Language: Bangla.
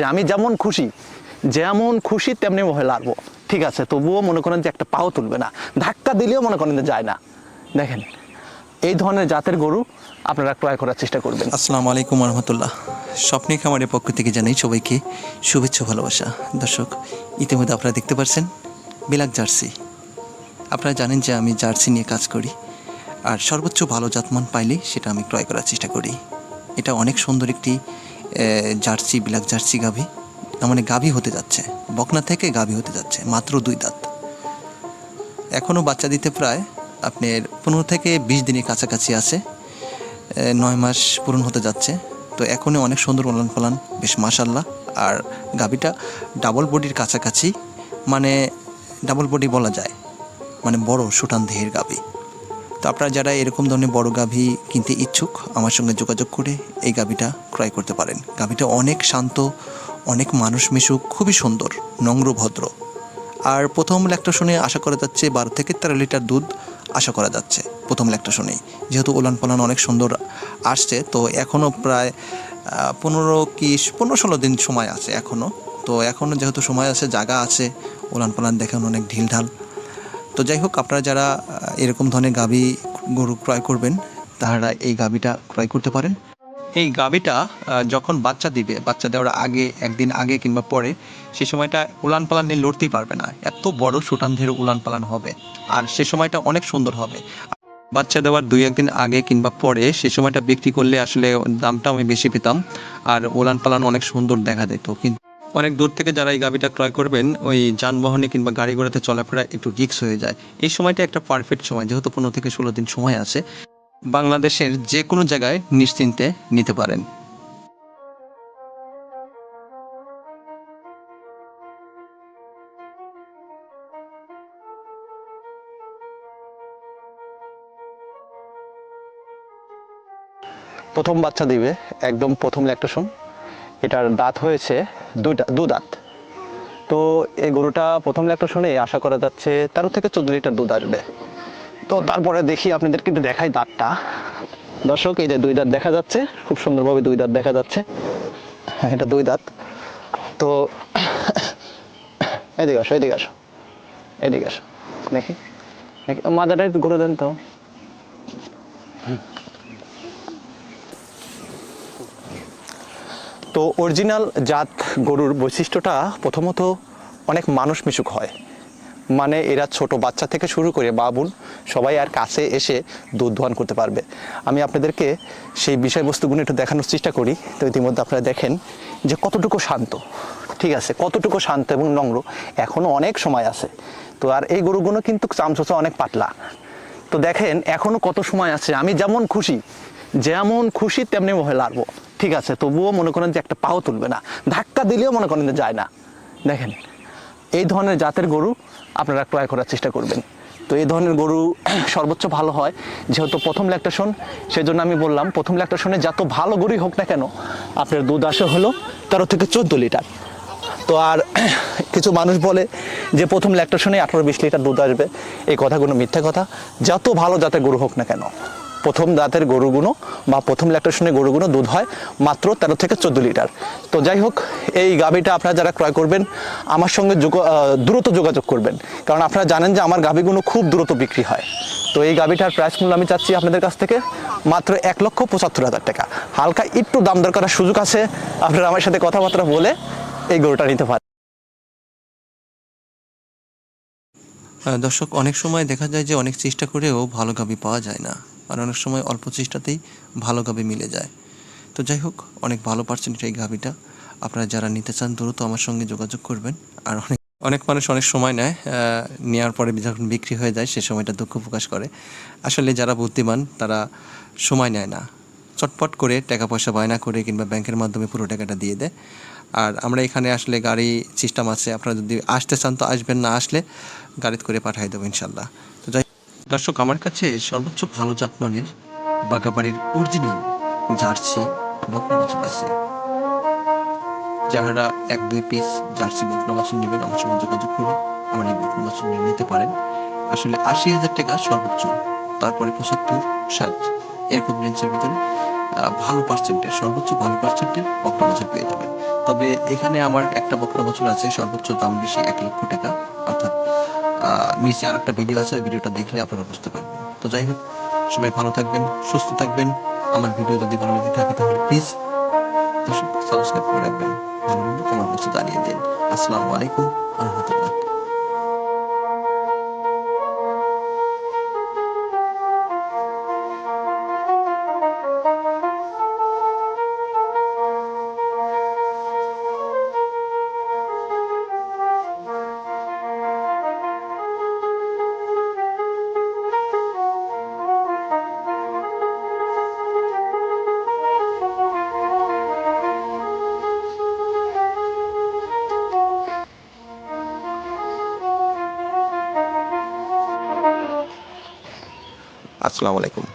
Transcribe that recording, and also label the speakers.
Speaker 1: আমি যেমন খুশি তেমনি মোহে লাড়বো, ঠিক আছে, তবুও মনে করেন যে একটা পাও তুলবে না, ধাক্কা দিলেও মনে করেন যে যায় না। দেখেন এই ধরনের জাতের গরু আপনারা ক্রয় করার চেষ্টা করবেন।
Speaker 2: আসসালামু আলাইকুম রহমতুল্লাহ। স্বপ্নে খামারের পক্ষ থেকে জানাই সবাইকে শুভেচ্ছা ভালোবাসা। দর্শক, ইতিমধ্যে আপনারা দেখতে পাচ্ছেন ব্ল্যাক জার্সি। আপনারা জানেন যে আমি জার্সি নিয়ে কাজ করি, আর সর্বোচ্চ ভালো জাতমান পাইলে সেটা আমি ক্রয় করার চেষ্টা করি। এটা অনেক সুন্দর একটি জার্সি, ব্ল্যাক জার্সি গাভী। তার মানে গাভী হতে যাচ্ছে, বকনা থেকে গাভী হতে যাচ্ছে, মাত্র 2 দাঁত। এখনও বাচ্চা দিতে প্রায় আপনার 15 থেকে 20 দিনের কাছাকাছি আছে, 9 মাস পূরণ হতে যাচ্ছে। তো এখনই অনেক সুন্দর ওলান পালান, বেশ মাশাল্লাহ। আর গাভীটা ডাবল বডির কাছাকাছি, মানে ডাবল বডি বলা যায়, মানে বড় সুটান দেহের গাভী। তো আপনারা যারা এরকম ধরনের বড় গাভী কিনতে ইচ্ছুক, আমার সঙ্গে যোগাযোগ করে এই গাভীটা ক্রয় করতে পারেন। গাভীটা অনেক শান্ত, অনেক মানুষ মিশুক, খুবই সুন্দর, নম্র, ভদ্র। আর প্রথম ল্যাকটেশনে আশা করা যাচ্ছে 12 থেকে 13 লিটার দুধ আশা করা যাচ্ছে প্রথম ল্যাকটেশনেই। যেহেতু ওলান পালান অনেক সুন্দর আসছে, তো এখনও প্রায় 15-16 দিন সময় আছে এখনও। তো এখনও যেহেতু সময় আছে, জায়গা আছে, ওলান পালান দেখেন অনেক ঢিলঢাল। তো যাই হোক, আপনারা যারা এরকম ধরনের গাভী গরু ক্রয় করবেন, তারা এই গাভীটা ক্রয় করতে পারেন। এই গাভীটা যখন বাচ্চা দিবে, বাচ্চা দেওয়ার আগে, একদিন আগে কিংবা পরে, সে সময়টা উলান পালান নিয়ে লড়তেই পারবে না, এত বড় সুটানধের উলান পালান হবে। আর সে সময়টা অনেক সুন্দর হবে। বাচ্চা দেওয়ার 2-1 দিন আগে কিংবা পরে সে সময়টা বিক্রি করলে আসলে দামটা আমি বেশি পেতাম, আর উলান পালান অনেক সুন্দর দেখা যেত। কিন্তু অনেক দূর থেকে যারা এই গাভীটা ক্রয় করবেন, ওই যানবাহনে কিংবা গাড়ি ঘোড়াতে চলাফেরা একটু রিস্ক হয়ে যায়। এই সময়টা একটা পারফেক্ট সময়, যেহেতু 15 থেকে 16 দিন সময় আছে, বাংলাদেশের যে কোনো জায়গায় নিশ্চিন্তে নিতে পারেন।
Speaker 1: প্রথম বাচ্চা দিবে, একদম প্রথম ল্যাকটেশন। এটার দাঁত হয়েছে দু দাঁত। তো এই গরুটা প্রথম ল্যাকটেশনে আশা করা যাচ্ছে 13 থেকে 14 লিটার দুধ আসবে। তো তারপরে দেখি, আপনাদেরকে একটু দেখাই দাঁতটা। দর্শক, এই যে 2 দাঁত দেখা যাচ্ছে, খুব সুন্দরভাবে 2 দাঁত দেখা যাচ্ছে। হ্যাঁ, এটা 2 দাঁত। তো এদিকে আসো, এদিকে আসো, এদিকে আসো, দেখি মাদাটা একটু ঘুরে দেন তো। তো অরিজিনাল জাত গরুর বৈশিষ্ট্যটা প্রথমত অনেক মানুষ মিশুক হয়, মানে এরা ছোট বাচ্চা থেকে শুরু করে বাবুল সবাই আর কাছে এসে দুধ দোয়ান করতে পারবে। আমি আপনাদেরকে সেই বিষয়বস্তুগুলো একটু দেখানোর চেষ্টা করি। তো ইতিমধ্যে আপনারা দেখেন যে কতটুকু শান্ত, ঠিক আছে, কতটুকু শান্ত এবং নম্র। এখনও অনেক সময় আছে। তো আর এই গরুগুলো কিন্তু চামচোচা অনেক পাতলা। তো দেখেন এখনও কত সময় আছে। আমি যেমন খুশি তেমনি মোহে লাড়বো, ঠিক আছে, তবুও মনে করেন যে একটা পাও তুলবে না, ধাক্কা দিলেও মনে করেন যে যায় না। দেখেন এই ধরনের জাতের গরু আপনারা ক্রয় করার চেষ্টা করবেন। তো এই ধরনের গরু সর্বোচ্চ ভালো হয়, যেহেতু প্রথম ল্যাকটেশন, সেই জন্য আমি বললাম প্রথম ল্যাকটেশনে যত ভালো গরুই হোক না কেন, আপনার দুধ আসে হলো 13 থেকে 14 লিটার। তো আর কিছু মানুষ বলে যে প্রথম ল্যাকটেশনে 18-20 লিটার দুধ আসবে, এই কথাগুলো মিথ্যা কথা। যত ভালো জাতের গরু হোক না কেন, প্রথম দাঁতের গরুগুলো বা প্রথম ল্যাকটেশনের গরুগুলো দুধ হয় মাত্র 13 থেকে 14 লিটার। তো যাই হোক, এই গাভীটা আপনারা যারা ক্রয় করবেন, আমার সঙ্গে দ্রুত যোগাযোগ করবেন, কারণ আপনারা জানেন যে আমার গাভীগুলো খুব দ্রুত বিক্রি হয়। তো এই গাভীটার প্রাইস মূল্য আমি চাচ্ছি আপনাদের কাছ থেকে মাত্র 1,75,000 টাকা। হালকা একটু দাম দর করার সুযোগ আছে, আপনারা আমার সাথে কথাবার্তা বলে এই গরুটা নিতে পারেন।
Speaker 2: দর্শক, অনেক সময় দেখা যায় যে অনেক চেষ্টা করেও ভালো গাভী পাওয়া যায় না, আর অনেক সময় অল্প চেষ্টাতেই ভালো গাভী মিলে যায়। তো যাই হোক, অনেক ভালো পার্সেন্টের এই গাভীটা আপনারা যারা নিতে চান দ্রুত আমার সঙ্গে যোগাযোগ করবেন। আর অনেক অনেক মানুষ অনেক সময় নেয়, নেওয়ার পরে যখন বিক্রি হয়ে যায় সে সময়টা দুঃখ প্রকাশ করে। আসলে যারা বুদ্ধিমান তারা সময় নেয় না, চটপট করে টাকা পয়সা বায়না করে কিংবা ব্যাংকের মাধ্যমে পুরো টাকাটা দিয়ে দেয়। আর আমরা এখানে আসলে গাড়ি সিস্টেম আছে, আপনারা যদি আসতে চান তো আসবেন, না আসলে গাড়িতে করে পাঠিয়ে দেবো ইনশাল্লাহ। তো যাই দর্শক, আমার কাছে সর্বোচ্চ ভালো জাতমানের বাগাবাড়ির অরিজিনাল জার্সি বকনা বাছুর আছে। যারা 1-2 পিস জার্সি বকনা বাছুর নেবেন, আমার সঙ্গে যোগাযোগ করে আমার এই বকনা বাছুর নিয়ে নিতে পারেন। আসলে 80,000 টাকা সর্বোচ্চ, তারপরে 75-60 এরকম রেঞ্জের ভিতরে ভালো পার্সেন্টের, সর্বোচ্চ ভালো পার্সেন্টের বকনা বাছুর পেয়ে যাবেন। তবে এখানে আমার একটা বকনা বছর আছে, সর্বোচ্চ দাম বেশি 1 লক্ষ টাকা। অর্থাৎ নিচে আর একটা ভিডিও আছে, ওই ভিডিওটা দেখলে আপনারা বুঝতে পারবেন। তো যাই হোক, সবাই ভালো থাকবেন, সুস্থ থাকবেন। আমার ভিডিও যদি ভালো লেগে থাকে তাহলে প্লিজ সাবস্ক্রাইব করে রাখবেন, ভালো মন্দ কমেন্ট বক্সে জানিয়ে দিন। আসসালামু আলাইকুম রহমতুল্লাহ।
Speaker 1: আসসালামু আলাইকুম।